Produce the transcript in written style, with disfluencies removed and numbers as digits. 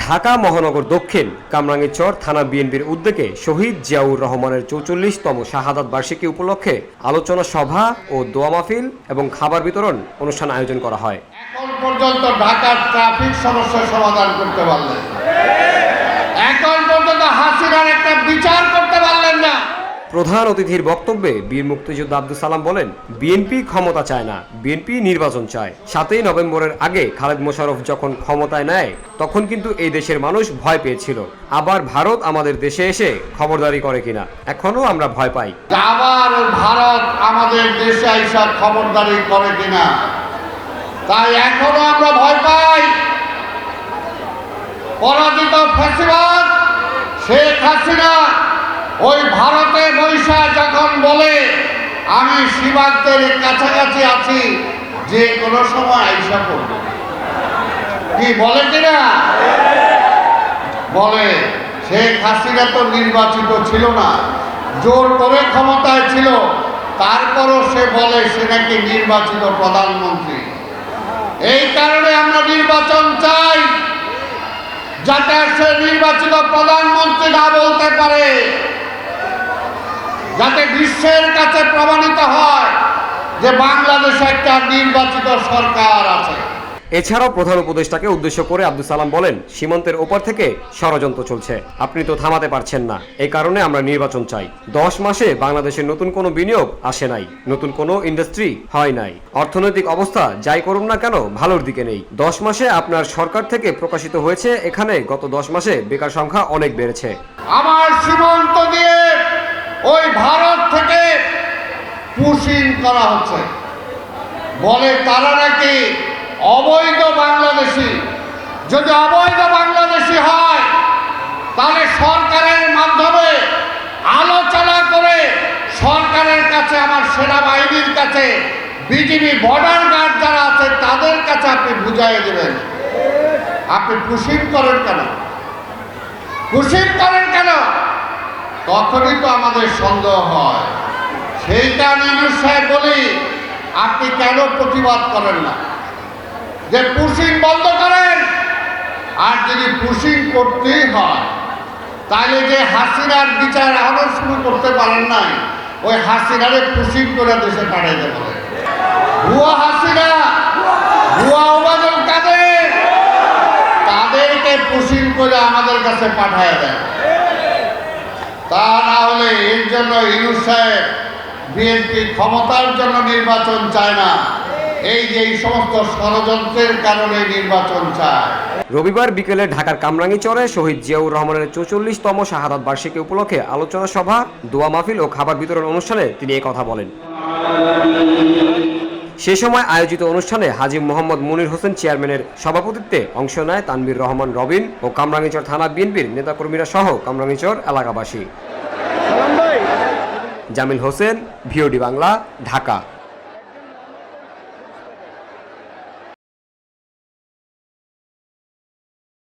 ঢাকা মহানগর দক্ষিণ কামরাঙ্গীরচর থানা বিএনপির উদ্যোগে শহীদ জিয়াউর রহমানের ৪৪তম শাহাদাত বার্ষিকী উপলক্ষে আলোচনা সভা ও দোয়া মাহফিল এবং খাবার বিতরণ অনুষ্ঠান আয়োজন করা হয়। এখন পর্যন্ত ঢাকার ট্রাফিক সমস্যার সমাধান করতে পারলেন, এখন পর্যন্ত হাসিনার একটা বিচার করতে পারলেন না। প্রধান অতিথির বক্তব্যে বীর মুক্তিযোদ্ধা আব্দুল সালাম বলেন, বিএনপি ক্ষমতা চায় না, বিএনপি নির্বাচন চায়। ৭ই নভেম্বরের আগে খালেদ মোশাররফ যখন ক্ষমতায় নেয় তখন কিন্তু এই দেশের মানুষ ভয় পেয়েছিল আবার ভারত আমাদের দেশে এসে খবরদারি করে কিনা, এখনো আমরা ভয় পাই। আবার ভারত আমাদের দেশে এসে খবরদারি করে কিনা, তাই এখনো আমরা ভয় পাই। পরাজিত ফ্যাসিবাদ শেখ হাসিনা ওই ভারতে বৈশা যখন বলে আমি সীমান্তের কাছাকাছি আছি, যে কোনো সময় আইসা করবে, কি বলে কিনা বলে। শেখ হাসিনা তো নির্বাচিত ছিল না, জোর করে ক্ষমতায় ছিল, তারপরও সে বলে সে নাকি নির্বাচিত প্রধানমন্ত্রী। এই কারণে আমরা নির্বাচন চাই, যাতে সে নির্বাচিত প্রধানমন্ত্রী না বলতে পারে, যাতে বিশ্বের কাছে প্রমাণিত হয় যে বাংলাদেশে একটা নির্বাচিত সরকার আছে। এছাড়াও প্রধান উপদেষ্টাকে উদ্দেশ্য করে আব্দুল সালাম বলেন, সীমান্তের ওপার থেকে ষড়যন্ত্র চলছে, আপনি তো থামাতে পারছেন না, এই কারণে আমরা নির্বাচন চাই। 10 মাসে বাংলাদেশে নতুন কোনো বিনিয়োগ আসে নাই, নতুন কোনো ইন্ডাস্ট্রি হয় নাই, অর্থনৈতিক অবস্থা যাই করুন না কেন ভালোর দিকে নেই। 10 মাসে আপনার সরকার থেকে প্রকাশিত হয়েছে এখানে গত 10 মাসে বেকার সংখ্যা অনেক বেড়েছে। আমার সীমান্ত দিয়ে ওই ভারত থেকে পুশিং করা হচ্ছে, বলে তারা নাকি অবৈধ বাংলাদেশি। যদি অবৈধ বাংলাদেশি হয় তাহলে সরকারের মাধ্যমে আলোচনা করে সরকারের কাছে, আমার সেনাবাহিনীর কাছে, বিজিবি বর্ডার গার্ড যারা আছে তাদের কাছে আপনি বুঝাই দেবেন। আপনি পুশিং করেন কেন, পুশিং করেন কেন? তখনই তো আমাদের সন্দেহ হয়। সেইটা ইউনূস সাহেব বলি, আপনি কেন প্রতিবাদ করেন না যে পুশিং বন্ধ করেন? আর যদি পুশিং করতেই হয় তাহলে যে হাসিনার বিচার এখনো শুরু করতে পারেন নাই, ওই হাসিনারে পুশিং করে দেশে পাঠাইতে পারে। ভুয়া হাসিনা, ভুয়া ওবায়দুল কাদের, তাদেরকে পুশিং করে আমাদের কাছে পাঠায় দেন। তা না হলে এর জন্য ইউনূস সাহেব বিএনপি ক্ষমতার জন্য নির্বাচন চায় না, এই যে এই সমস্ত ষড়যন্ত্রের কারণে নির্বাচন চায়। রবিবার বিকেলে ঢাকার কামরাঙ্গীরচরে শহীদ জিয়াউর রহমানের ৪৪তম শাহাদাত বার্ষিকী উপলক্ষে আলোচনা সভা, দোয়া মাহফিল ও খাবার বিতরণ অনুষ্ঠানে তিনি এই কথা বলেন। সে সময় আয়োজিত অনুষ্ঠানে হাজী মোহাম্মদ মনির হোসেন চেয়ারম্যানের সভাপতিত্বে অংশ নেয় তানভীর রহমান রবিন ও কামরাঙ্গীরচর থানা বিএনপির নেতাকর্মীরা সহ কামরাঙ্গীরচর এলাকাবাসী। জামিল হোসেন, ভিওডি বাংলা, ঢাকা।